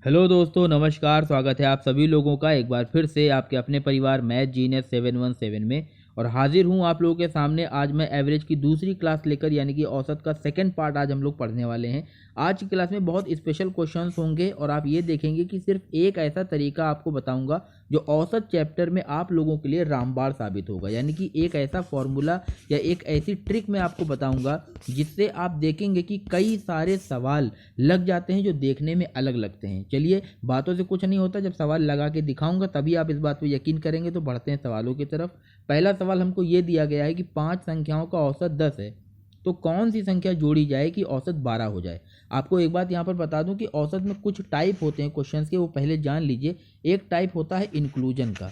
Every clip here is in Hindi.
हेलो दोस्तों, नमस्कार। स्वागत है आप सभी लोगों का एक बार फिर से आपके अपने परिवार मैथ जीनियस 717 में। और हाजिर हूँ आप लोगों के सामने। आज मैं एवरेज की दूसरी क्लास लेकर, यानी कि औसत का सेकंड पार्ट आज हम लोग पढ़ने वाले हैं। आज की क्लास में बहुत स्पेशल क्वेश्चंस होंगे और आप ये देखेंगे कि सिर्फ एक ऐसा तरीका आपको बताऊंगा जो औसत चैप्टर में आप लोगों के लिए रामबाण साबित होगा। यानी कि एक ऐसा फॉर्मूला या एक ऐसी ट्रिक मैं आपको बताऊंगा जिससे आप देखेंगे कि कई सारे सवाल लग जाते हैं जो देखने में अलग लगते हैं। चलिए, बातों से कुछ नहीं होता, जब सवाल लगा के दिखाऊंगा तभी आप इस बात पर यकीन करेंगे। तो बढ़ते हैं सवालों की तरफ। पहला सवाल हमको ये दिया गया है कि 5 संख्याओं का औसत 10 है, तो कौन सी संख्या जोड़ी जाए कि औसत 12 हो जाए। आपको एक बात यहाँ पर बता दूं कि औसत में कुछ टाइप होते हैं क्वेश्चंस के, वो पहले जान लीजिए। एक टाइप होता है इंक्लूजन का।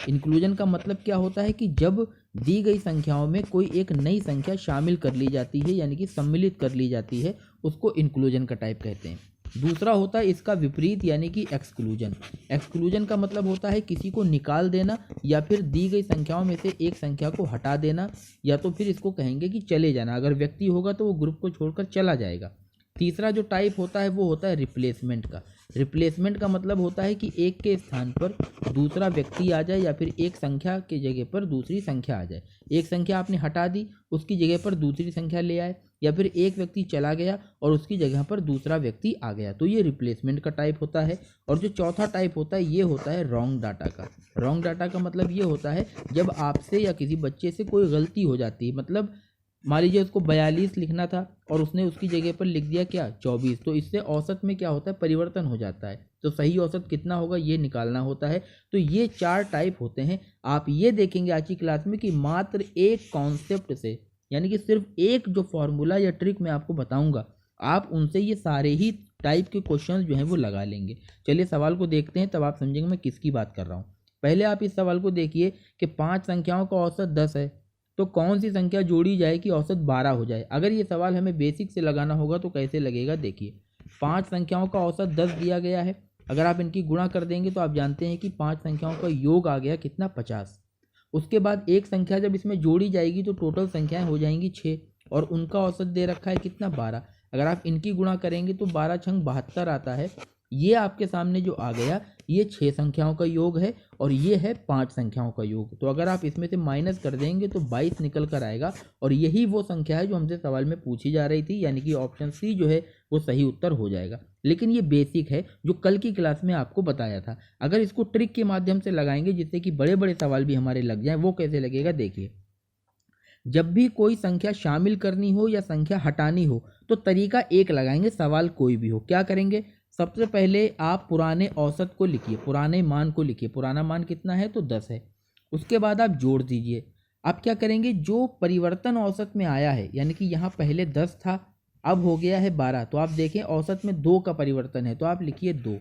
इंक्लूजन का मतलब क्या होता है कि जब दी गई संख्याओं में कोई एक नई संख्या शामिल कर ली जाती है, यानी कि सम्मिलित कर ली जाती है, उसको इंक्लूजन का टाइप कहते हैं। दूसरा होता है इसका विपरीत, यानी कि एक्सक्लूजन। एक्सक्लूजन का मतलब होता है किसी को निकाल देना, या फिर दी गई संख्याओं में से एक संख्या को हटा देना, या तो फिर इसको कहेंगे कि चले जाना। अगर व्यक्ति होगा तो वो ग्रुप को छोड़कर चला जाएगा। तीसरा जो टाइप होता है वो होता है रिप्लेसमेंट का। रिप्लेसमेंट का मतलब होता है कि एक के स्थान पर दूसरा व्यक्ति आ जाए, या फिर एक संख्या की जगह पर दूसरी संख्या आ जाए। एक संख्या आपने हटा दी, उसकी जगह पर दूसरी संख्या ले आए, या फिर एक व्यक्ति चला गया और उसकी जगह पर दूसरा व्यक्ति आ गया, तो ये रिप्लेसमेंट का टाइप होता है। और जो चौथा टाइप होता है ये होता है रॉन्ग डाटा का। रॉन्ग डाटा का मतलब ये होता है जब आपसे या किसी बच्चे से कोई गलती हो जाती है। मतलब मान लीजिए उसको 42 लिखना था और उसने उसकी जगह पर लिख दिया क्या, 24, तो इससे औसत में क्या होता है, परिवर्तन हो जाता है। तो सही औसत कितना होगा ये निकालना होता है। तो ये 4 टाइप होते हैं। आप ये देखेंगे आज की क्लास में कि मात्र एक कॉन्सेप्ट से, यानी कि सिर्फ एक जो फॉर्मूला या ट्रिक मैं आपको बताऊंगा, आप उनसे ये सारे ही टाइप के क्वेश्चन जो हैं वो लगा लेंगे। चलिए सवाल को देखते हैं, तब आप समझेंगे मैं किसकी बात कर रहा हूँ। पहले आप इस सवाल को देखिए कि 5 संख्याओं का औसत 10 है, तो कौन सी संख्या जोड़ी जाए कि औसत 12 हो जाए। अगर ये सवाल हमें बेसिक से लगाना होगा तो कैसे लगेगा, देखिए। 5 संख्याओं का औसत 10 दिया गया है। अगर आप इनकी गुणा कर देंगे तो आप जानते हैं कि 5 संख्याओं का योग आ गया कितना, 50। उसके बाद एक संख्या जब इसमें जोड़ी जाएगी तो टोटल संख्याएं हो जाएंगी 6, और उनका औसत दे रखा है कितना, 12। अगर आप इनकी गुणा करेंगे तो 12 छंग 72 आता है। ये आपके सामने जो आ गया ये 6 संख्याओं का योग है, और ये है 5 संख्याओं का योग। तो अगर आप इसमें से माइनस कर देंगे तो 22 निकल कर आएगा, और यही वो संख्या है जो हमसे सवाल में पूछी जा रही थी, यानी कि ऑप्शन सी जो है वो सही उत्तर हो जाएगा। लेकिन ये बेसिक है जो कल की क्लास में आपको बताया था। अगर इसको ट्रिक के माध्यम से लगाएंगे जिससे कि बड़े बड़े सवाल भी हमारे लग जाएं, वो कैसे लगेगा, देखिए। जब भी कोई संख्या शामिल करनी हो या संख्या हटानी हो तो तरीका एक लगाएंगे, सवाल कोई भी हो। क्या करेंगे, सबसे पहले आप पुराने औसत को लिखिए, पुराने मान को लिखिए। पुराना मान कितना है, तो 10 है। उसके बाद आप जोड़ दीजिए। आप क्या करेंगे, जो परिवर्तन औसत में आया है, यानी कि यहाँ पहले 10 था, अब हो गया है 12, तो आप देखें औसत में 2 का परिवर्तन है, तो आप लिखिए 2,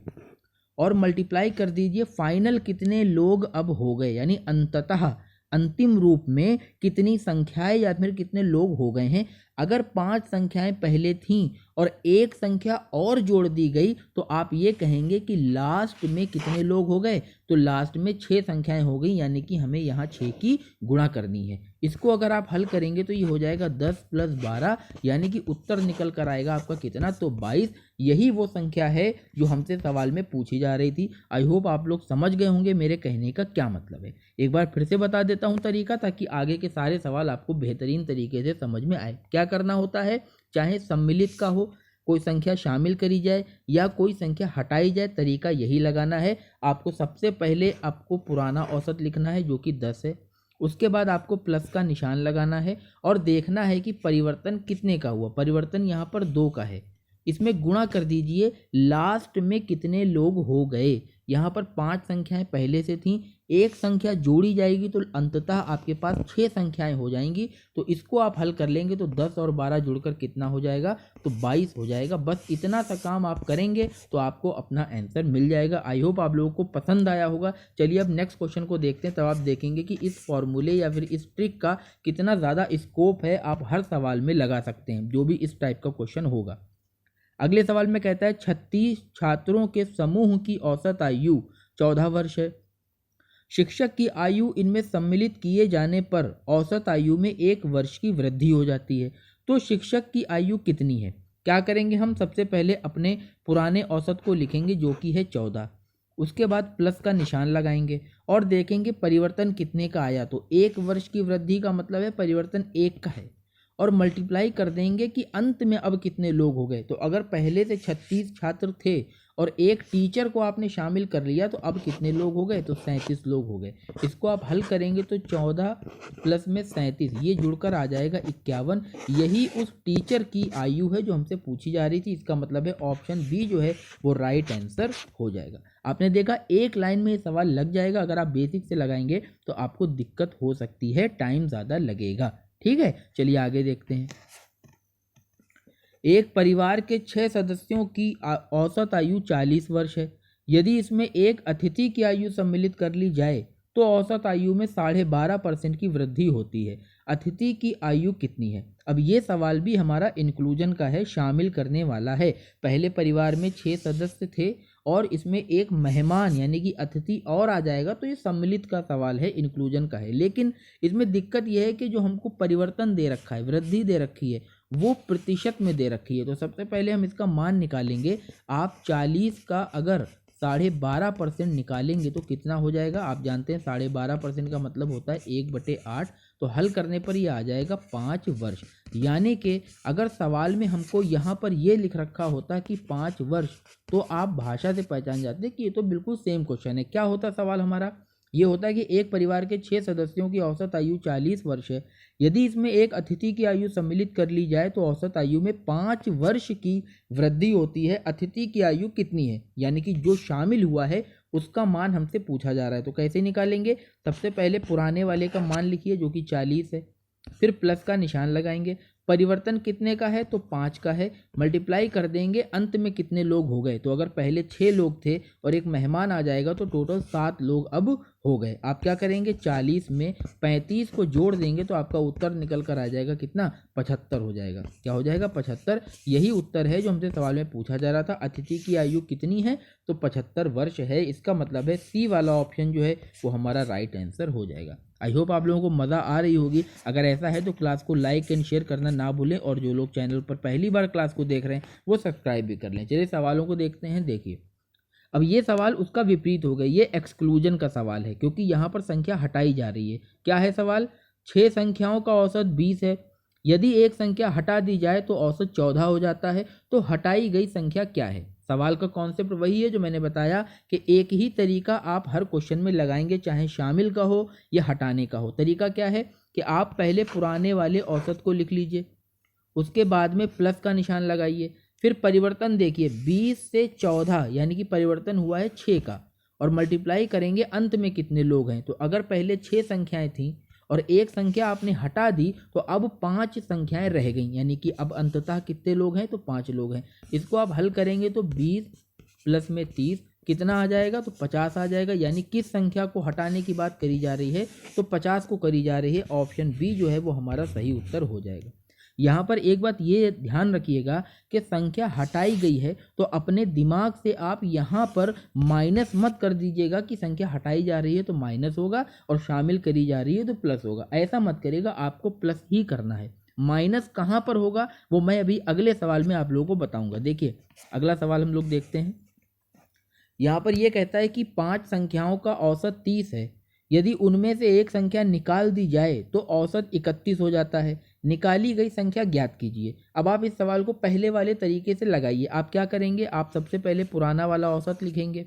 और मल्टीप्लाई कर दीजिए फाइनल कितने लोग अब हो गए, यानी अंततः अंतिम रूप में कितनी संख्याएं या फिर कितने लोग हो गए हैं। अगर 5 संख्याएं पहले थीं और एक संख्या और जोड़ दी गई तो आप ये कहेंगे कि लास्ट में कितने लोग हो गए, तो लास्ट में 6 संख्याएं हो गई, यानी कि हमें यहाँ 6 की गुणा करनी है। इसको अगर आप हल करेंगे तो ये हो जाएगा 10 + 12, यानी कि उत्तर निकल कर आएगा आपका कितना, तो 22। यही वो संख्या है जो हमसे सवाल में पूछी जा रही थी। आई होप आप लोग समझ गए होंगे मेरे कहने का क्या मतलब है। एक बार फिर से बता देता हूँ तरीका, ताकि आगे के सारे सवाल आपको बेहतरीन तरीके से समझ में आए। क्या करना होता है, चाहे सम्मिलित का हो, कोई संख्या शामिल करी जाए या कोई संख्या हटाई जाए, तरीका यही लगाना है। आपको सबसे पहले आपको पुराना औसत लिखना है जो कि 10 है। उसके बाद आपको प्लस का निशान लगाना है और देखना है कि परिवर्तन कितने का हुआ। परिवर्तन यहाँ पर 2 का है, इसमें गुणा कर दीजिए लास्ट में कितने लोग हो गए। यहाँ पर 5 संख्याएं पहले से थीं, एक संख्या जोड़ी जाएगी तो अंततः आपके पास 6 संख्याएं हो जाएंगी। तो इसको आप हल कर लेंगे तो 10 और 12 जुड़कर कितना हो जाएगा, तो 22 हो जाएगा। बस इतना सा काम आप करेंगे तो आपको अपना आंसर मिल जाएगा। आई होप आप लोगों को पसंद आया होगा। चलिए अब नेक्स्ट क्वेश्चन को देखते हैं, तब आप देखेंगे कि इस फॉर्मूले या फिर इस ट्रिक का कितना ज़्यादा स्कोप है, आप हर सवाल में लगा सकते हैं जो भी इस टाइप का क्वेश्चन होगा। अगले सवाल में कहता है 36 छात्रों के समूह की औसत आयु 14 वर्ष है। शिक्षक की आयु इनमें सम्मिलित किए जाने पर औसत आयु में 1 वर्ष की वृद्धि हो जाती है। तो शिक्षक की आयु कितनी है। क्या करेंगे हम, सबसे पहले अपने पुराने औसत को लिखेंगे जो कि है 14। उसके बाद प्लस का निशान लगाएंगे और देखेंगे परिवर्तन कितने का आया। तो 1 वर्ष की वृद्धि का मतलब है परिवर्तन 1 का है, और मल्टीप्लाई कर देंगे कि अंत में अब कितने लोग हो गए। तो अगर पहले से 36 छात्र थे और एक टीचर को आपने शामिल कर लिया तो अब कितने लोग हो गए, तो 37 लोग हो गए। इसको आप हल करेंगे तो 14 प्लस में 37 ये जुड़कर आ जाएगा 51। यही उस टीचर की आयु है जो हमसे पूछी जा रही थी। इसका मतलब है ऑप्शन बी जो है वो राइट आंसर हो जाएगा। आपने देखा एक लाइन में ये सवाल लग जाएगा। अगर आप बेसिक से लगाएंगे तो आपको दिक्कत हो सकती है, टाइम ज़्यादा लगेगा। ठीक है, चलिए आगे देखते हैं। एक परिवार के 6 सदस्यों की औसत आयु 40 वर्ष है। यदि इसमें एक अतिथि की आयु सम्मिलित कर ली जाए तो औसत आयु में 12.5% की वृद्धि होती है। अतिथि की आयु कितनी है? अब ये सवाल भी हमारा इंक्लूजन का है, शामिल करने वाला है। पहले परिवार में 6 सदस्य थे और इसमें एक मेहमान यानी कि अतिथि और आ जाएगा, तो ये सम्मिलित का सवाल है, इंक्लूजन का है। लेकिन इसमें दिक्कत यह है कि जो हमको परिवर्तन दे रखा है, वृद्धि दे रखी है, वो प्रतिशत में दे रखी है। तो सबसे पहले हम इसका मान निकालेंगे। आप 40 का अगर 12.5% निकालेंगे तो कितना हो जाएगा? आप जानते हैं 12.5% का मतलब होता है 1/8। तो हल करने पर ये आ जाएगा 5 वर्ष। यानी कि अगर सवाल में हमको यहाँ पर ये लिख रखा होता कि 5 वर्ष, तो आप भाषा से पहचान जाते कि ये तो बिल्कुल सेम क्वेश्चन है। क्या होता सवाल हमारा? ये होता है कि एक परिवार के 6 सदस्यों की औसत आयु 40 वर्ष है। यदि इसमें एक अतिथि की आयु सम्मिलित कर ली जाए तो औसत आयु में 5 वर्ष की वृद्धि होती है। अतिथि की आयु कितनी है, यानी कि जो शामिल हुआ है उसका मान हमसे पूछा जा रहा है। तो कैसे निकालेंगे? सबसे पहले पुराने वाले का मान लिखिए जो कि 40 है, फिर प्लस का निशान लगाएंगे। परिवर्तन कितने का है? तो 5 का है। मल्टीप्लाई कर देंगे, अंत में कितने लोग हो गए। तो अगर पहले 6 लोग थे और एक मेहमान आ जाएगा तो टोटल 7 लोग अब हो गए। आप क्या करेंगे? 40 में 35 को जोड़ देंगे तो आपका उत्तर निकल कर आ जाएगा कितना? 75 हो जाएगा। क्या हो जाएगा? 75। यही उत्तर है जो हमसे सवाल में पूछा जा रहा था। अतिथि की आयु कितनी है? तो 75 वर्ष है। इसका मतलब है सी वाला ऑप्शन जो है वो हमारा राइट आंसर हो जाएगा। आई होप आप लोगों को मज़ा आ रही होगी। अगर ऐसा है तो क्लास को लाइक एंड शेयर करना ना भूलें, और जो लोग चैनल पर पहली बार क्लास को देख रहे हैं वो सब्सक्राइब भी कर लें। चलिए सवालों को देखते हैं। देखिए, अब ये सवाल उसका विपरीत हो गया। ये एक्सक्लूजन का सवाल है क्योंकि यहाँ पर संख्या हटाई जा रही है। क्या है सवाल? 6 संख्याओं का औसत 20 है। यदि एक संख्या हटा दी जाए तो औसत 14 हो जाता है। तो हटाई गई संख्या क्या है? सवाल का कॉन्सेप्ट वही है जो मैंने बताया कि एक ही तरीका आप हर क्वेश्चन में लगाएंगे, चाहे शामिल का हो या हटाने का हो। तरीका क्या है कि आप पहले पुराने वाले औसत को लिख लीजिए, उसके बाद में प्लस का निशान लगाइए, फिर परिवर्तन देखिए 20 से 14 यानी कि परिवर्तन हुआ है 6 का, और मल्टीप्लाई करेंगे अंत में कितने लोग हैं। तो अगर पहले 6 संख्याएं थीं और एक संख्या आपने हटा दी तो अब 5 संख्याएं रह गई, यानी कि अब अंततः कितने लोग हैं? तो 5 लोग हैं। इसको आप हल करेंगे तो 20 प्लस में 30 कितना आ जाएगा? तो 50 आ जाएगा। यानी किस संख्या को हटाने की बात करी जा रही है? तो 50 को करी जा रही है। ऑप्शन बी जो है वो हमारा सही उत्तर हो जाएगा। यहाँ पर एक बात ये ध्यान रखिएगा कि संख्या हटाई गई है तो अपने दिमाग से आप यहाँ पर माइनस मत कर दीजिएगा कि संख्या हटाई जा रही है तो माइनस होगा और शामिल करी जा रही है तो प्लस होगा। ऐसा मत करिएगा, आपको प्लस ही करना है। माइनस कहाँ पर होगा वो मैं अभी अगले सवाल में आप लोगों को बताऊंगा। देखिए अगला सवाल हम लोग देखते हैं। यहाँ पर यह कहता है कि 5 संख्याओं का औसत 30 है। यदि उनमें से एक संख्या निकाल दी जाए तो औसत 31 हो जाता है। निकाली गई संख्या ज्ञात कीजिए। अब आप इस सवाल को पहले वाले तरीके से लगाइए। आप क्या करेंगे? आप सबसे पहले पुराना वाला औसत लिखेंगे,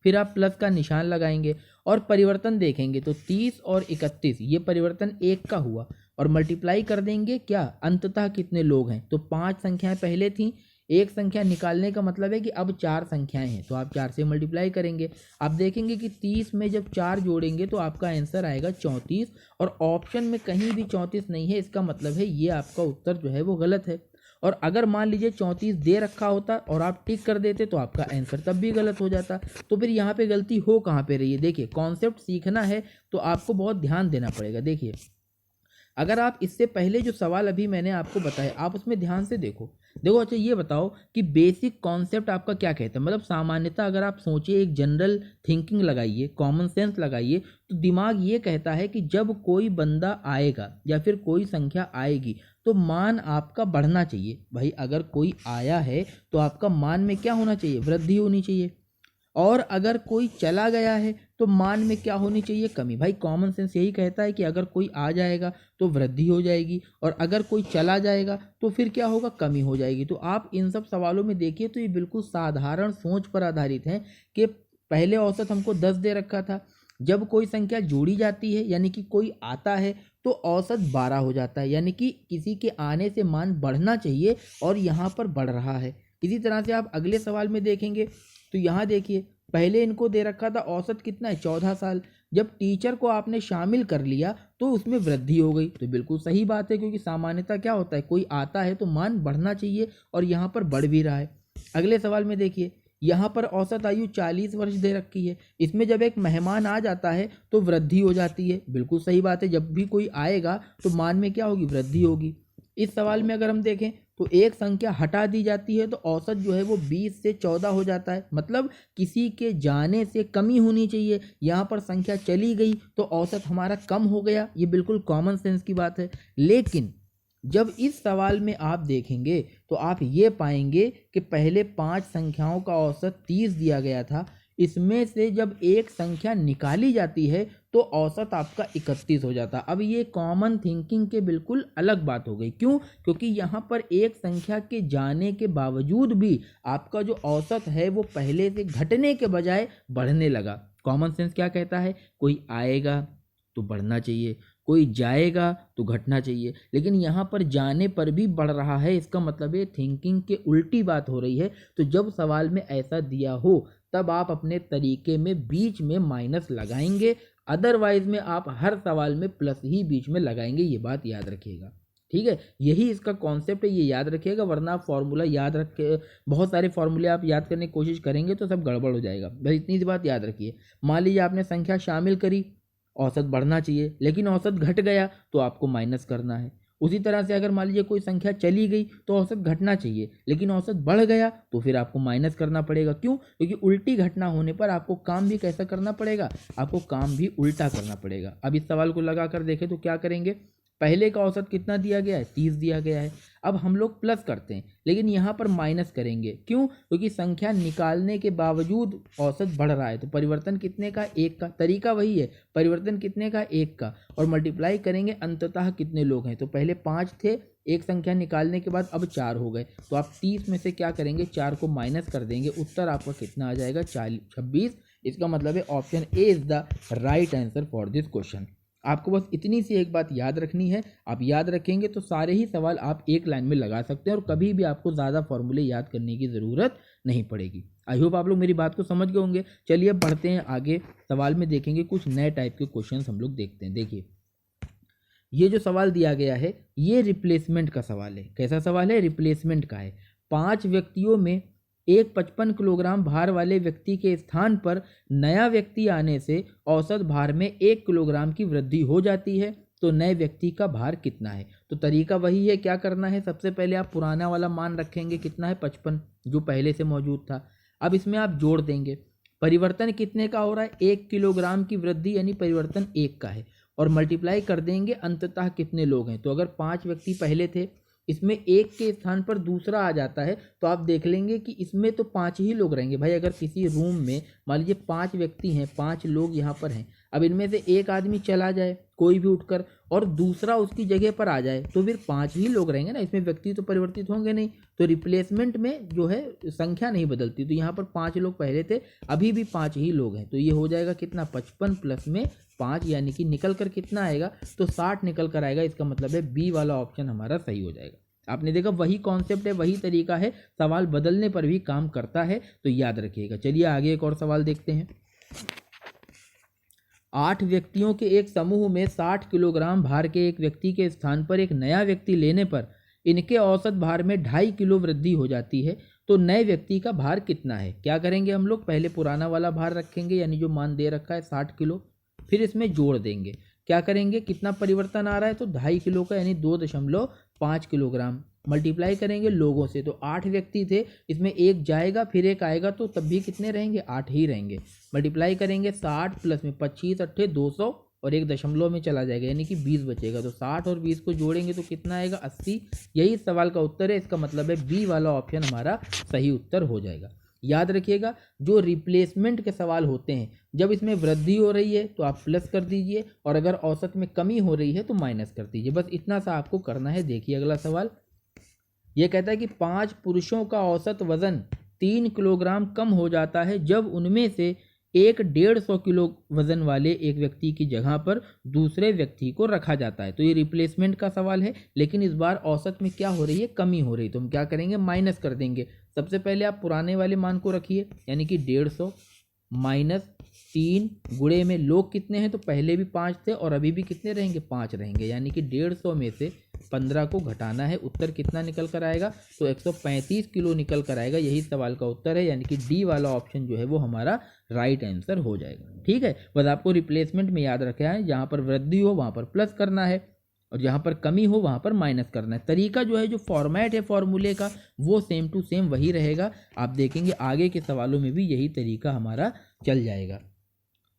फिर आप प्लस का निशान लगाएंगे और परिवर्तन देखेंगे तो 30 और 31 ये परिवर्तन 1 का हुआ, और मल्टीप्लाई कर देंगे क्या? अंततः कितने लोग हैं? तो 5 संख्याएं पहले थीं, एक संख्या निकालने का मतलब है कि अब 4 संख्याएं हैं, तो आप 4 से मल्टीप्लाई करेंगे। आप देखेंगे कि 30 में जब 4 जोड़ेंगे तो आपका आंसर आएगा 34, और ऑप्शन में कहीं भी 34 नहीं है। इसका मतलब है ये आपका उत्तर जो है वो गलत है। और अगर मान लीजिए 34 दे रखा होता और आप टिक कर देते तो आपका आंसर तब भी गलत हो जाता। तो फिर यहाँ पे गलती हो कहाँ पे रही है? देखिए, कॉन्सेप्ट सीखना है तो आपको बहुत ध्यान देना पड़ेगा। देखिए, अगर आप इससे पहले जो सवाल अभी मैंने आपको बताया आप उसमें ध्यान से देखो। अच्छा ये बताओ कि बेसिक कॉन्सेप्ट आपका क्या कहता है? मतलब सामान्यतः अगर आप सोचिए, एक जनरल थिंकिंग लगाइए, कॉमन सेंस लगाइए, तो दिमाग ये कहता है कि जब कोई बंदा आएगा या फिर कोई संख्या आएगी तो मान आपका बढ़ना चाहिए। भाई अगर कोई आया है तो आपका मान में क्या होना चाहिए, वृद्धि होनी चाहिए। और अगर कोई चला गया है तो मान में क्या होनी चाहिए, कमी। भाई कॉमन सेंस यही कहता है कि अगर कोई आ जाएगा तो वृद्धि हो जाएगी और अगर कोई चला जाएगा तो फिर क्या होगा, कमी हो जाएगी। तो आप इन सब सवालों में देखिए तो ये बिल्कुल साधारण सोच पर आधारित हैं कि पहले औसत हमको 10 दे रखा था, जब कोई संख्या जोड़ी जाती है यानी कि कोई आता है तो औसत 12 हो जाता है, यानी कि किसी के आने से मान बढ़ना चाहिए और यहाँ पर बढ़ रहा है। इसी तरह से आप अगले सवाल में देखेंगे तो यहाँ देखिए पहले इनको दे रखा था औसत कितना है, 14 साल। जब टीचर को आपने शामिल कर लिया तो उसमें वृद्धि हो गई, तो बिल्कुल सही बात है, क्योंकि सामान्यतः क्या होता है, कोई आता है तो मान बढ़ना चाहिए और यहाँ पर बढ़ भी रहा है। अगले सवाल में देखिए यहाँ पर औसत आयु 40 वर्ष दे रखी है, इसमें जब एक मेहमान आ जाता है तो वृद्धि हो जाती है, बिल्कुल सही बात है, जब भी कोई आएगा तो मान में क्या होगी, वृद्धि होगी। इस सवाल में अगर हम देखें तो एक संख्या हटा दी जाती है तो औसत जो है वो 20 से 14 हो जाता है, मतलब किसी के जाने से कमी होनी चाहिए। यहाँ पर संख्या चली गई तो औसत हमारा कम हो गया, ये बिल्कुल कॉमन सेंस की बात है। लेकिन जब इस सवाल में आप देखेंगे तो आप ये पाएंगे कि पहले 5 संख्याओं का औसत 30 दिया गया था, इसमें से जब एक संख्या निकाली जाती है तो औसत आपका 31 हो जाता। अब ये कॉमन थिंकिंग के बिल्कुल अलग बात हो गई, क्यों, क्योंकि यहाँ पर एक संख्या के जाने के बावजूद भी आपका जो औसत है वो पहले से घटने के बजाय बढ़ने लगा। कॉमन सेंस क्या कहता है, कोई आएगा तो बढ़ना चाहिए, कोई जाएगा तो घटना चाहिए, लेकिन यहाँ पर जाने पर भी बढ़ रहा है, इसका मतलब है थिंकिंग के उल्टी बात हो रही है। तो जब सवाल में ऐसा दिया हो तब आप अपने तरीके में बीच में माइनस लगाएंगे, अदरवाइज में आप हर सवाल में प्लस ही बीच में लगाएंगे, ये बात याद रखिएगा, ठीक है। यही इसका कॉन्सेप्ट है, ये याद रखिएगा, वरना आप फॉर्मूला याद रखे, बहुत सारे फॉर्मूले आप याद करने की कोशिश करेंगे तो सब गड़बड़ हो जाएगा। बस इतनी सी बात याद रखिए। मान लीजिए आपने संख्या शामिल करी, औसत बढ़ना चाहिए, लेकिन औसत घट गया तो आपको माइनस करना है। उसी तरह से अगर मान लीजिए कोई संख्या चली गई तो औसत घटना चाहिए, लेकिन औसत बढ़ गया तो फिर आपको माइनस करना पड़ेगा। क्यों, क्योंकि उल्टी घटना होने पर आपको काम भी कैसा करना पड़ेगा, आपको काम भी उल्टा करना पड़ेगा। अब इस सवाल को लगा कर देखें तो क्या करेंगे, पहले का औसत कितना दिया गया है, 30 दिया गया है। अब हम लोग प्लस करते हैं, लेकिन यहाँ पर माइनस करेंगे, क्यों, क्योंकि संख्या निकालने के बावजूद औसत बढ़ रहा है, तो परिवर्तन कितने का, 1 का। तरीका वही है, परिवर्तन कितने का, 1 का, और मल्टीप्लाई करेंगे अंततः कितने लोग हैं, तो पहले 5 थे, एक संख्या निकालने के बाद अब 4 हो गए, तो आप 30 में से क्या करेंगे, 4 को माइनस कर देंगे, उत्तर आपका कितना आ जाएगा, 26। इसका मतलब है option A is the right answer for this question. आपको बस इतनी सी एक बात याद रखनी है, आप याद रखेंगे तो सारे ही सवाल आप एक लाइन में लगा सकते हैं और कभी भी आपको ज़्यादा फॉर्मूले याद करने की ज़रूरत नहीं पड़ेगी। आई होप आप लोग मेरी बात को समझ गए होंगे। चलिए अब बढ़ते हैं आगे, सवाल में देखेंगे कुछ नए टाइप के क्वेश्चन हम लोग देखते हैं। देखिए ये जो सवाल दिया गया है ये रिप्लेसमेंट का सवाल है। कैसा सवाल है, रिप्लेसमेंट का है। 5 व्यक्तियों में एक 55 किलोग्राम भार वाले व्यक्ति के स्थान पर नया व्यक्ति आने से औसत भार में 1 किलोग्राम की वृद्धि हो जाती है, तो नए व्यक्ति का भार कितना है। तो तरीका वही है, क्या करना है, सबसे पहले आप पुराना वाला मान रखेंगे, कितना है, 55, जो पहले से मौजूद था। अब इसमें आप जोड़ देंगे, परिवर्तन कितने का हो रहा है, 1 किलोग्राम की वृद्धि, यानी परिवर्तन 1 का है, और मल्टीप्लाई कर देंगे अंततः कितने लोग हैं। तो अगर 5 व्यक्ति पहले थे, इसमें 1 के स्थान पर दूसरा आ जाता है, तो आप देख लेंगे कि इसमें तो 5 ही लोग रहेंगे। भाई अगर किसी रूम में मान लीजिए 5 व्यक्ति हैं, 5 लोग यहाँ पर हैं, अब इनमें से एक आदमी चला जाए कोई भी उठकर और दूसरा उसकी जगह पर आ जाए, तो फिर 5 ही लोग रहेंगे ना, इसमें व्यक्ति तो परिवर्तित होंगे नहीं। तो रिप्लेसमेंट में जो है संख्या नहीं बदलती, तो यहाँ पर 5 लोग पहले थे, अभी भी 5 ही लोग हैं, तो ये हो जाएगा कितना, 55 प्लस में 5, यानी कि निकल कर कितना आएगा, तो 60 निकल कर आएगा। इसका मतलब है बी वाला ऑप्शन हमारा सही हो जाएगा। आपने देखा वही कॉन्सेप्ट है, वही तरीका है, सवाल बदलने पर भी काम करता है, तो याद रखिएगा। चलिए आगे एक और सवाल देखते हैं। 8 व्यक्तियों के एक समूह में 60 किलोग्राम भार के एक व्यक्ति के स्थान पर एक नया व्यक्ति लेने पर इनके औसत भार में 2.5 किलो वृद्धि हो जाती है, तो नए व्यक्ति का भार कितना है। क्या करेंगे हम लोग, पहले पुराना वाला भार रखेंगे, यानी जो मान दे रखा है 60 किलो, फिर इसमें जोड़ देंगे, क्या करेंगे, कितना परिवर्तन आ रहा है, तो 2.5 किलो का, यानी 2.5 किलोग्राम, मल्टीप्लाई करेंगे लोगों से, तो 8 व्यक्ति थे, इसमें एक जाएगा फिर एक आएगा, तो तब भी कितने रहेंगे, 8 ही रहेंगे। मल्टीप्लाई करेंगे 60 प्लस में 25 अट्ठे 200, और एक दशमलव में चला जाएगा यानी कि 20 बचेगा। तो 60 और 20 को जोड़ेंगे तो कितना आएगा 80। यही इस सवाल का उत्तर है। इसका मतलब है बी वाला ऑप्शन हमारा सही उत्तर हो जाएगा। याद रखिएगा जो रिप्लेसमेंट के सवाल होते हैं जब इसमें वृद्धि हो रही है तो आप प्लस कर दीजिए और अगर औसत में कमी हो रही है तो माइनस कर दीजिए। बस इतना सा आपको करना है। देखिए अगला सवाल ये कहता है कि 5 पुरुषों का औसत वजन 3 किलोग्राम कम हो जाता है जब उनमें से एक 150 किलो वजन वाले एक व्यक्ति की जगह पर दूसरे व्यक्ति को रखा जाता है। तो ये रिप्लेसमेंट का सवाल है, लेकिन इस बार औसत में क्या हो रही है, कमी हो रही है। तो हम क्या करेंगे, माइनस कर देंगे। सबसे पहले आप पुराने वाले मान को रखिए, यानी कि 150 माइनस 3 गुणे में लोग कितने हैं, तो पहले भी 5 थे और अभी भी कितने रहेंगे, 5 रहेंगे। यानी कि 150 में से 15 को घटाना है। उत्तर कितना निकल कर आएगा, तो 135 किलो निकल कर आएगा। यही सवाल का उत्तर है, यानी कि डी वाला ऑप्शन जो है वो हमारा राइट आंसर हो जाएगा। ठीक है, बस आपको रिप्लेसमेंट में याद रखना है, जहाँ पर वृद्धि हो वहाँ पर प्लस करना है और जहाँ पर कमी हो वहाँ पर माइनस करना है। तरीका जो है, जो फॉर्मेट है फॉर्मूले का, वो सेम टू सेम वही रहेगा। आप देखेंगे आगे के सवालों में भी यही तरीका हमारा चल जाएगा।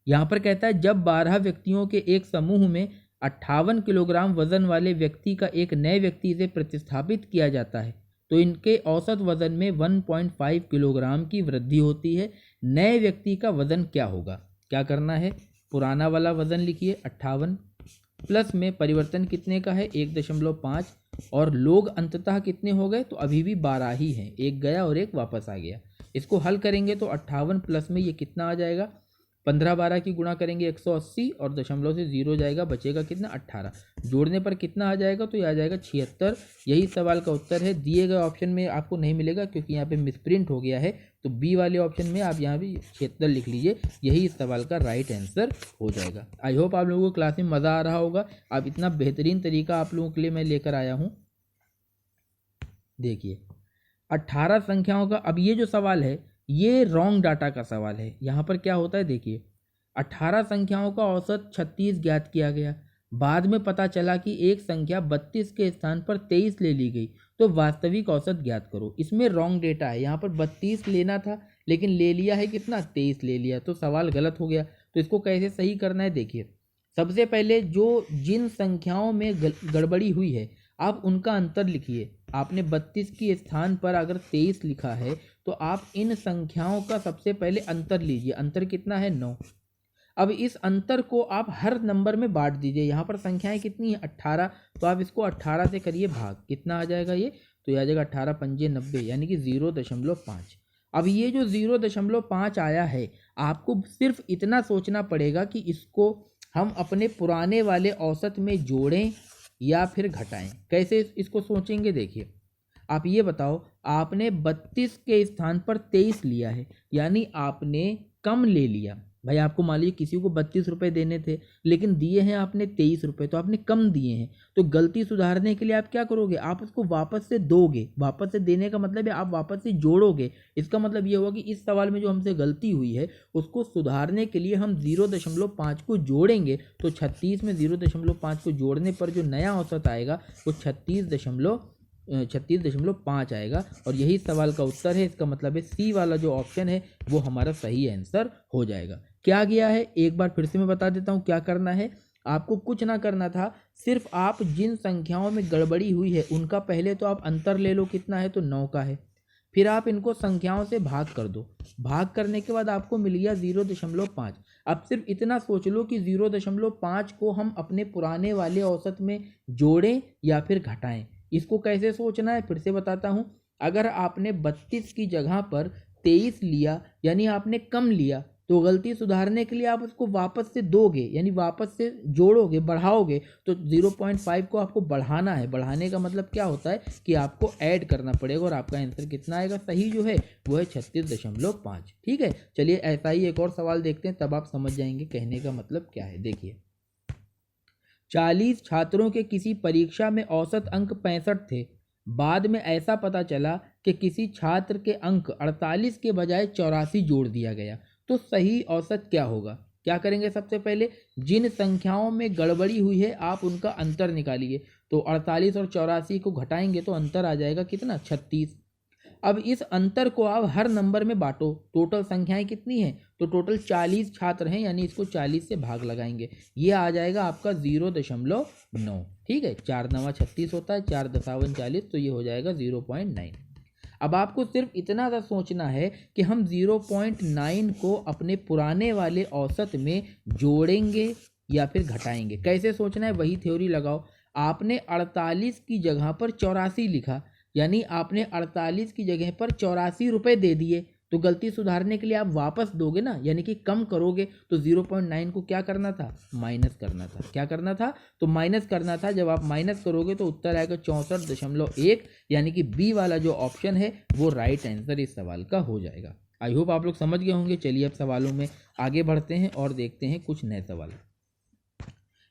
यहाँ पर कहता है जब 12 व्यक्तियों के एक समूह में 58 किलोग्राम वजन वाले व्यक्ति का एक नए व्यक्ति से प्रतिस्थापित किया जाता है तो इनके औसत वजन में 1.5 किलोग्राम की वृद्धि होती है। नए व्यक्ति का वजन क्या होगा, क्या करना है, पुराना वाला वजन लिखिए 58 प्लस में परिवर्तन कितने का है 1.5 और लोग अंततः कितने हो गए, तो अभी भी 12 ही हैं, एक गया और एक वापस आ गया। इसको हल करेंगे तो 58 प्लस में ये कितना आ जाएगा, 15-12 की गुणा करेंगे 180 और दशमलव से 0 जाएगा, बचेगा कितना 18। जोड़ने पर कितना आ जाएगा, तो ये आ जाएगा 76। यही सवाल का उत्तर है। दिए गए ऑप्शन में आपको नहीं मिलेगा क्योंकि यहाँ पे मिसप्रिंट हो गया है, तो बी वाले ऑप्शन में आप यहाँ भी 76 लिख लीजिए। यही इस सवाल का राइट आंसर हो जाएगा। आई होप आप लोगों को क्लास में मज़ा आ रहा होगा। अब इतना बेहतरीन तरीका आप लोगों के लिए मैं लेकर आया हूँ। देखिए 18 संख्याओं का, अब ये जो सवाल है ये रॉन्ग डाटा का सवाल है। यहाँ पर क्या होता है, देखिए 18 संख्याओं का औसत 36 ज्ञात किया गया, बाद में पता चला कि एक संख्या 32 के स्थान पर 23 ले ली गई, तो वास्तविक औसत ज्ञात करो। इसमें रॉन्ग डेटा है, यहाँ पर 32 लेना था लेकिन ले लिया है कितना, 23 ले लिया, तो सवाल गलत हो गया। तो इसको कैसे सही करना है, देखिए सबसे पहले जो जिन संख्याओं में गड़बड़ी हुई है आप उनका अंतर लिखिए। आपने 32 के स्थान पर अगर 23 लिखा है तो आप इन संख्याओं का सबसे पहले अंतर लीजिए। अंतर कितना है, 9। अब इस अंतर को आप हर नंबर में बांट दीजिए। यहाँ पर संख्याएं कितनी है, 18, तो आप इसको 18 से करिए भाग, कितना आ जाएगा ये, तो ये आ जाएगा 18 पंजे 90, यानी कि 0.5। अब ये जो 0.5 आया है, आपको सिर्फ इतना सोचना पड़ेगा कि इसको हम अपने पुराने वाले औसत में जोड़ें या फिर घटाएं। कैसे इसको सोचेंगे, देखिए आप ये बताओ, आपने 32 के स्थान पर 23 लिया है, यानी आपने कम ले लिया। भाई आपको मान लीजिए किसी को 32 रुपये देने थे लेकिन दिए हैं आपने 23 रुपये, तो आपने कम दिए हैं। तो गलती सुधारने के लिए आप क्या करोगे, आप उसको वापस से दोगे। वापस से देने का मतलब है आप वापस से जोड़ोगे। इसका मतलब ये हुआ कि इस सवाल में जो हमसे गलती हुई है उसको सुधारने के लिए हम 0.5 को जोड़ेंगे। तो 36 में 0.5 को जोड़ने पर जो नया औसत आएगा वो 36.5 आएगा और यही सवाल का उत्तर है। इसका मतलब है सी वाला जो ऑप्शन है वो हमारा सही आंसर हो जाएगा। क्या गया है, एक बार फिर से मैं बता देता हूँ क्या करना है। आपको कुछ ना करना था, सिर्फ आप जिन संख्याओं में गड़बड़ी हुई है उनका पहले तो आप अंतर ले लो, कितना है, तो 9 का है। फिर आप इनको संख्याओं से भाग कर दो। भाग करने के बाद आपको मिल गया 0.5। अब सिर्फ इतना सोच लो कि 0.5 को हम अपने पुराने वाले औसत में जोड़ें या फिर घटाएं। इसको कैसे सोचना है फिर से बताता हूँ। अगर आपने 32 की जगह पर 23 लिया यानी आपने कम लिया, तो गलती सुधारने के लिए आप उसको वापस से दोगे, यानी वापस से जोड़ोगे, बढ़ाओगे। तो 0.5 को आपको बढ़ाना है। बढ़ाने का मतलब क्या होता है कि आपको ऐड करना पड़ेगा और आपका आंसर कितना आएगा, सही जो है वो है 36.5। ठीक है, चलिए ऐसा ही एक और सवाल देखते हैं, तब आप समझ जाएंगे कहने का मतलब क्या है। देखिए 40 छात्रों के किसी परीक्षा में औसत अंक 65 थे। बाद में ऐसा पता चला कि किसी छात्र के अंक 48 के बजाय 84 जोड़ दिया गया, तो सही औसत क्या होगा। क्या करेंगे, सबसे पहले जिन संख्याओं में गड़बड़ी हुई है आप उनका अंतर निकालिए। तो 48 और 84 को घटाएंगे तो अंतर आ जाएगा कितना, 36। अब इस अंतर को आप हर नंबर में बांटो। टोटल संख्याएं कितनी हैं, तो टोटल 40 छात्र हैं, यानी इसको 40 से भाग लगाएंगे। ये आ जाएगा आपका 0.9। ठीक है, 4 9 36 होता है, 4 10 40, तो ये हो जाएगा 0.9। अब आपको सिर्फ इतना सा सोचना है कि हम 0.9 को अपने पुराने वाले औसत में जोड़ेंगे या फिर घटाएंगे। कैसे सोचना है, वही थ्योरी लगाओ। आपने 48 की जगह पर 84 लिखा, यानी आपने 48 की जगह पर 84 रुपये दे दिए, तो गलती सुधारने के लिए आप वापस दोगे ना, यानी कि कम करोगे। तो 0.9 को क्या करना था, माइनस करना था। क्या करना था, तो माइनस करना था। जब आप माइनस करोगे तो उत्तर आएगा 64.1, यानी कि बी वाला जो ऑप्शन है वो राइट आंसर इस सवाल का हो जाएगा। आई होप आप लोग समझ गए होंगे। चलिए अब सवालों में आगे बढ़ते हैं और देखते हैं कुछ नए सवाल।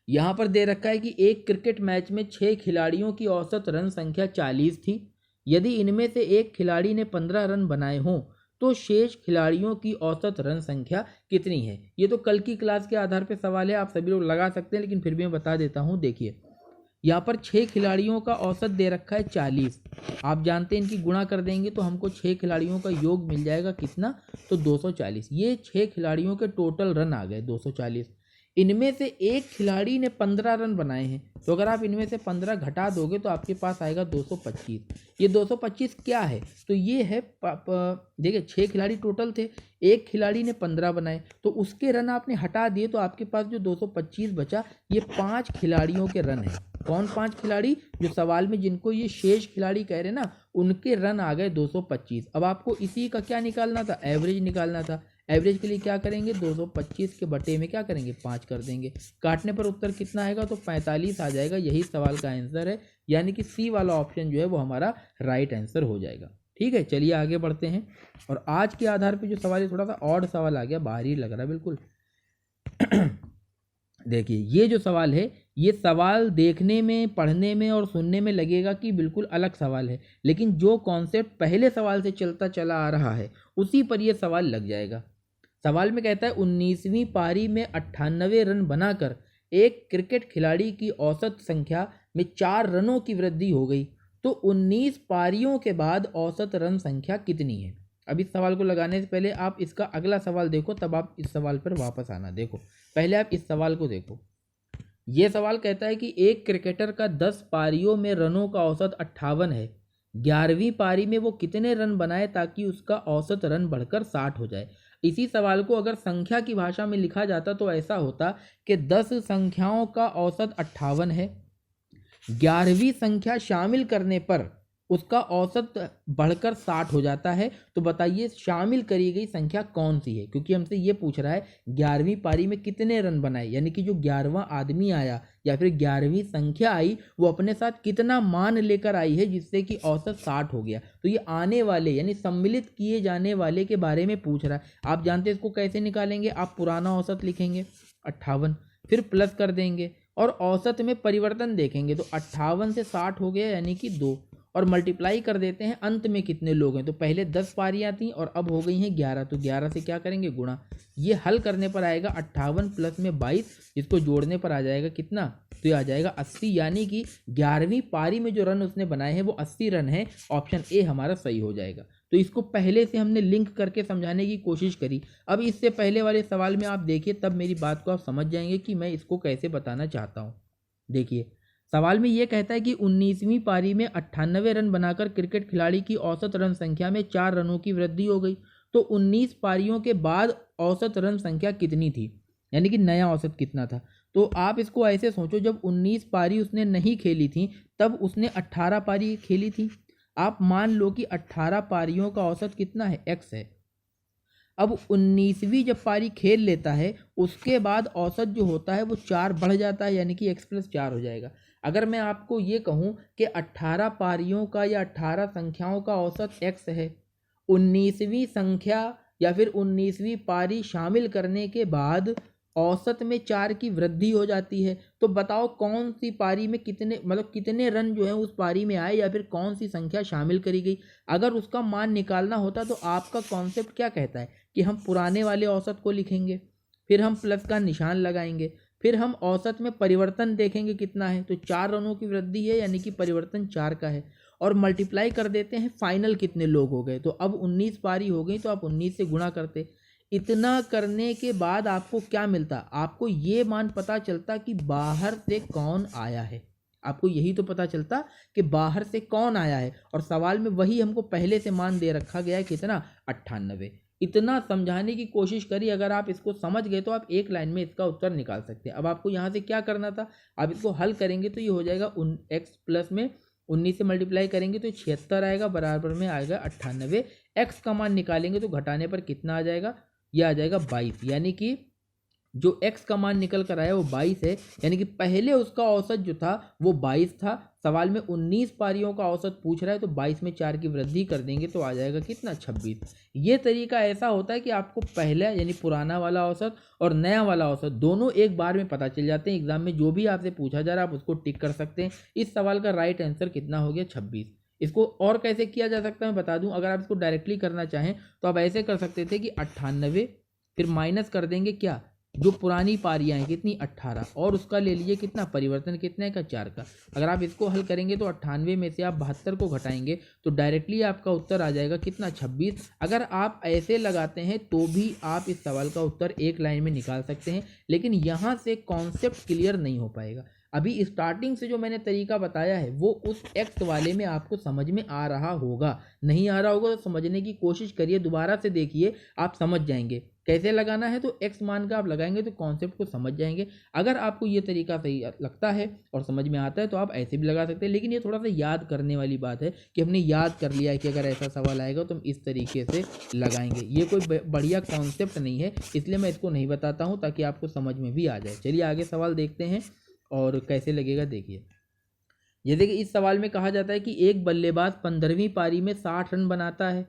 यहाँ पर दे रखा है कि एक क्रिकेट मैच में 6 खिलाड़ियों की औसत रन संख्या 40 थी। यदि इनमें से एक खिलाड़ी ने 15 रन बनाए हों तो शेष खिलाड़ियों की औसत रन संख्या कितनी है। ये तो कल की क्लास के आधार पर सवाल है, आप सभी लोग लगा सकते हैं, लेकिन फिर भी मैं बता देता हूँ। देखिए यहाँ पर 6 खिलाड़ियों का औसत दे रखा है 40। आप जानते हैं इनकी गुणा कर देंगे तो हमको 6 खिलाड़ियों का योग मिल जाएगा कितना, तो 240। ये 6 खिलाड़ियों के टोटल रन आ गए 240। इनमें से एक खिलाड़ी ने 15 रन बनाए हैं, तो अगर आप इनमें से 15 घटा दोगे तो आपके पास आएगा 225। ये 225 क्या है, तो ये है देखिए 6 खिलाड़ी टोटल थे, एक खिलाड़ी ने 15 बनाए, तो उसके रन आपने हटा दिए, तो आपके पास जो 225 बचा ये 5 खिलाड़ियों के रन है। कौन 5 खिलाड़ी, जो सवाल में जिनको ये शेष खिलाड़ी कह रहे ना, उनके रन आ गए 225। अब आपको इसी का क्या निकालना था, एवरेज निकालना था। एवरेज के लिए क्या करेंगे, 225 के बटे में क्या करेंगे, 5 कर देंगे। काटने पर उत्तर कितना आएगा, तो 45 आ जाएगा। यही सवाल का आंसर है, यानी कि सी वाला ऑप्शन जो है वो हमारा राइट आंसर हो जाएगा। ठीक है, चलिए आगे बढ़ते हैं। और आज के आधार पे जो सवाल है, थोड़ा सा ऑड सवाल आ गया, बाहरी लग रहा है बिल्कुल। देखिए ये जो सवाल है, ये सवाल देखने में, पढ़ने में और सुनने में लगेगा कि बिल्कुल अलग सवाल है, लेकिन जो कॉन्सेप्ट पहले सवाल से चलता चला आ रहा है उसी पर यह सवाल लग जाएगा। सवाल में कहता है 19वीं पारी में 98 रन बनाकर एक क्रिकेट खिलाड़ी की औसत संख्या में 4 रनों की वृद्धि हो गई, तो 19 पारियों के बाद औसत रन संख्या कितनी है। अब इस सवाल को लगाने से पहले आप इसका अगला सवाल देखो, तब आप इस सवाल पर वापस आना। देखो पहले आप इस सवाल को देखो। ये सवाल कहता है कि एक क्रिकेटर का 10 पारियों में रनों का औसत 58 है। 11वीं पारी में वो कितने रन बनाए ताकि उसका औसत रन बढ़कर 60 हो जाए। इसी सवाल को अगर संख्या की भाषा में लिखा जाता तो ऐसा होता कि 10 संख्याओं का औसत 58 है, 11वीं संख्या शामिल करने पर उसका औसत बढ़कर 60 हो जाता है। तो बताइए शामिल करी गई संख्या कौन सी है, क्योंकि हमसे ये पूछ रहा है 11वीं पारी में कितने रन बनाए, यानी कि जो 11वां आदमी आया या फिर 11वीं संख्या आई वो अपने साथ कितना मान लेकर आई है जिससे कि औसत 60 हो गया। तो ये आने वाले यानी सम्मिलित किए जाने वाले के बारे में पूछ रहा है। आप जानते हैं इसको कैसे निकालेंगे, आप पुराना औसत लिखेंगे 58, फिर प्लस कर देंगे और औसत में परिवर्तन देखेंगे, तो 58 से 60 हो गया यानी कि 2, और मल्टीप्लाई कर देते हैं अंत में कितने लोग हैं। तो पहले 10 पारियां थी और अब हो गई हैं 11, तो 11 से क्या करेंगे, गुणा। ये हल करने पर आएगा 58 प्लस में 22, इसको जोड़ने पर आ जाएगा कितना, तो ये आ जाएगा 80, यानी कि 11वीं पारी में जो रन उसने बनाए हैं वो 80 रन है। ऑप्शन ए हमारा सही हो जाएगा। तो इसको पहले से हमने लिंक करके समझाने की कोशिश करी। अब इससे पहले वाले सवाल में आप देखिए, तब मेरी बात को आप समझ जाएंगे कि मैं इसको कैसे बताना चाहता हूँ। देखिए सवाल में यह कहता है कि 19वीं पारी में 98 रन बनाकर क्रिकेट खिलाड़ी की औसत रन संख्या में 4 रनों की वृद्धि हो गई, तो 19 पारियों के बाद औसत रन संख्या कितनी थी, यानी कि नया औसत कितना था। तो आप इसको ऐसे सोचो, जब 19 पारी उसने नहीं खेली थी तब उसने 18 पारी खेली थी। आप मान लो कि 18 पारियों का औसत कितना है, x है। अब 19वीं जब पारी खेल लेता है उसके बाद औसत जो होता है वो 4 बढ़ जाता है, यानी कि x + 4 हो जाएगा। अगर मैं आपको ये कहूँ कि 18 पारियों का या 18 संख्याओं का औसत x है, 19वीं संख्या या फिर 19वीं पारी शामिल करने के बाद औसत में 4 की वृद्धि हो जाती है, तो बताओ कौन सी पारी में कितने रन जो है उस पारी में आए या फिर कौन सी संख्या शामिल करी गई। अगर उसका मान निकालना होता तो आपका कॉन्सेप्ट क्या कहता है कि हम पुराने वाले औसत को लिखेंगे, फिर हम प्लस का निशान लगाएंगे, फिर हम औसत में परिवर्तन देखेंगे कितना है, तो 4 रनों की वृद्धि है यानी कि परिवर्तन 4 का है, और मल्टीप्लाई कर देते हैं फाइनल कितने लोग हो गए। तो अब 19 पारी हो गई तो आप 19 से गुणा करते। इतना करने के बाद आपको क्या मिलता, आपको ये मान पता चलता कि बाहर से कौन आया है। आपको यही तो पता चलता कि बाहर से कौन आया है, और सवाल में वही हमको पहले से मान दे रखा गया है, कितना, 98। इतना समझाने की कोशिश करी, अगर आप इसको समझ गए तो आप एक लाइन में इसका उत्तर निकाल सकते हैं। अब आपको यहाँ से क्या करना था, आप इसको हल करेंगे तो ये हो जाएगा x प्लस में 19 से मल्टीप्लाई करेंगे तो 76 आएगा, बराबर में आएगा 98। x का मान निकालेंगे तो घटाने पर कितना आ जाएगा, ये आ जाएगा 22। यानी कि जो x का मान निकल कर आया वो 22 है, यानी कि पहले उसका औसत जो था वो 22 था। सवाल में 19 पारियों का औसत पूछ रहा है तो 22 में 4 की वृद्धि कर देंगे तो आ जाएगा कितना, 26। ये तरीका ऐसा होता है कि आपको पहला यानी पुराना वाला औसत और नया वाला औसत दोनों एक बार में पता चल जाते हैं। एग्जाम में जो भी आपसे पूछा जा रहा है आप उसको टिक कर सकते हैं। इस सवाल का राइट आंसर कितना हो गया, 26। इसको और कैसे किया जा सकता है मैं बता दूं। अगर आप इसको डायरेक्टली करना चाहें तो आप ऐसे कर सकते थे कि 98 फिर माइनस कर देंगे क्या, जो पुरानी पारियां हैं कितनी, 18, और उसका ले लीजिए कितना, परिवर्तन कितने का, 4 का। अगर आप इसको हल करेंगे तो 98 में से आप 72 को घटाएंगे तो डायरेक्टली आपका उत्तर आ जाएगा कितना, 26। अगर आप ऐसे लगाते हैं तो भी आप इस सवाल का उत्तर एक लाइन में निकाल सकते हैं, लेकिन यहाँ से कॉन्सेप्ट क्लियर नहीं हो पाएगा। अभी स्टार्टिंग से जो मैंने तरीका बताया है वो उस एक्स वाले में आपको समझ में आ रहा होगा, नहीं आ रहा होगा तो समझने की कोशिश करिए, दोबारा से देखिए, आप समझ जाएंगे कैसे लगाना है। तो एक्स मान का आप लगाएंगे तो कॉन्सेप्ट को समझ जाएंगे। अगर आपको ये तरीका सही लगता है और समझ में आता है तो आप ऐसे भी लगा सकते हैं, लेकिन ये थोड़ा सा याद करने वाली बात है कि हमने याद कर लिया है कि अगर ऐसा सवाल आएगा तो हम इस तरीके से लगाएंगे। ये कोई बढ़िया कॉन्सेप्ट नहीं है, इसलिए मैं इसको नहीं बताता हूँ ताकि आपको समझ में भी आ जाए। चलिए आगे सवाल देखते हैं और कैसे लगेगा देखिए। जैसे कि इस सवाल में कहा जाता है कि एक बल्लेबाज 15वीं पारी में 60 रन बनाता है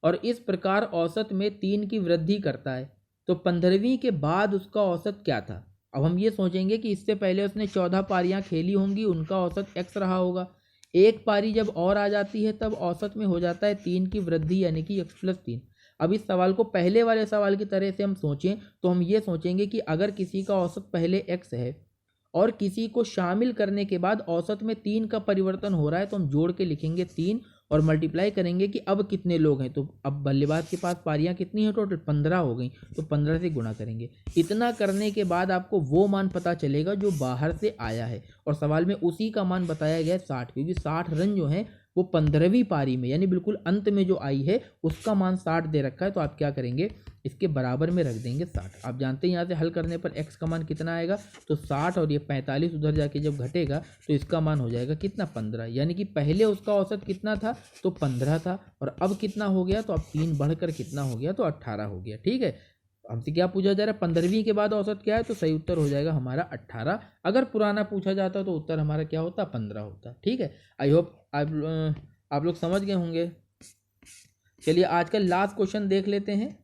और इस प्रकार औसत में 3 की वृद्धि करता है, तो 15वीं के बाद उसका औसत क्या था। अब हम ये सोचेंगे कि इससे पहले उसने 14 पारियां खेली होंगी, उनका औसत x रहा होगा। एक पारी जब और आ जाती है तब औसत में हो जाता है 3 की वृद्धि यानी कि x + 3। अब इस सवाल को पहले वाले सवाल की तरह से हम सोचें तो हम ये सोचेंगे कि अगर किसी का औसत पहले x है और किसी को शामिल करने के बाद औसत में 3 का परिवर्तन हो रहा है तो हम जोड़ के लिखेंगे 3 और मल्टीप्लाई करेंगे कि अब कितने लोग हैं। तो अब बल्लेबाज के पास पारियां कितनी हैं, टोटल 15 हो गई, तो 15 से गुणा करेंगे। इतना करने के बाद आपको वो मान पता चलेगा जो बाहर से आया है, और सवाल में उसी का मान बताया गया है 60, क्योंकि 60 रन जो हैं वो 15वीं पारी में यानी बिल्कुल अंत में जो आई है उसका मान 60 दे रखा है। तो आप क्या करेंगे, इसके बराबर में रख देंगे 60। आप जानते हैं यहाँ से हल करने पर x का मान कितना आएगा, तो 60 और ये 45 उधर जाके जब घटेगा तो इसका मान हो जाएगा कितना, 15। यानी कि पहले उसका औसत कितना था, तो 15 था, और अब कितना हो गया, तो अब 3 बढ़कर कितना हो गया, तो 18 हो गया। ठीक है, हमसे क्या पूछा जा रहा है, 15वीं के बाद औसत क्या है, तो सही उत्तर हो जाएगा हमारा 18। अगर पुराना पूछा जाता तो उत्तर हमारा क्या होता, 15 होता। ठीक है, आई होप आप लोग समझ गए होंगे। चलिए आज का लास्ट क्वेश्चन देख लेते हैं।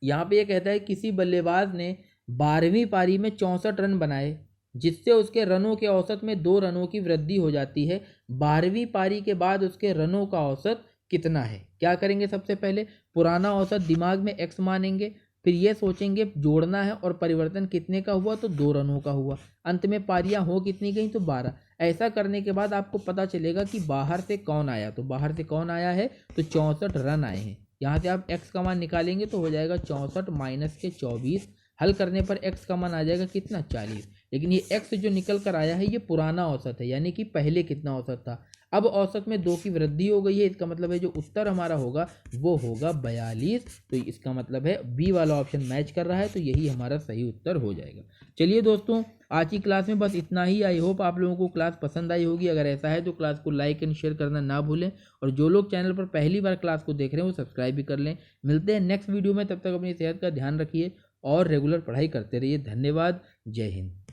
यहाँ पे ये कहता है किसी बल्लेबाज ने 12वीं पारी में 64 रन बनाए, जिससे उसके रनों के औसत में 2 रनों की वृद्धि हो जाती है। 12वीं पारी के बाद उसके रनों का औसत कितना है। क्या करेंगे, सबसे पहले पुराना औसत दिमाग में x मानेंगे, फिर ये सोचेंगे जोड़ना है और परिवर्तन कितने का हुआ, तो 2 रनों का हुआ। अंत में पारियां हो कितनी गई, तो 12। ऐसा करने के बाद आपको पता चलेगा कि बाहर से कौन आया, तो बाहर से कौन आया है, तो 64 रन आए हैं। यहाँ से आप x का मान निकालेंगे तो हो जाएगा 64 माइनस के 24। हल करने पर x का मान आ जाएगा कितना, 40। लेकिन ये x जो निकल कर आया है ये पुराना औसत है, यानी कि पहले कितना औसत था। अब औसत में 2 की वृद्धि हो गई है, इसका मतलब है जो उत्तर हमारा होगा वो होगा 42। तो इसका मतलब है बी वाला ऑप्शन मैच कर रहा है, तो यही हमारा सही उत्तर हो जाएगा। चलिए दोस्तों, आज की क्लास में बस इतना ही। आई होप आप लोगों को क्लास पसंद आई होगी। अगर ऐसा है तो क्लास को लाइक एंड शेयर करना ना भूलें, और जो लोग चैनल पर पहली बार क्लास को देख रहे हैं वो सब्सक्राइब भी कर लें। मिलते हैं नेक्स्ट वीडियो में, तब तक अपनी सेहत का ध्यान रखिए और रेगुलर पढ़ाई करते रहिए। धन्यवाद, जय हिंद।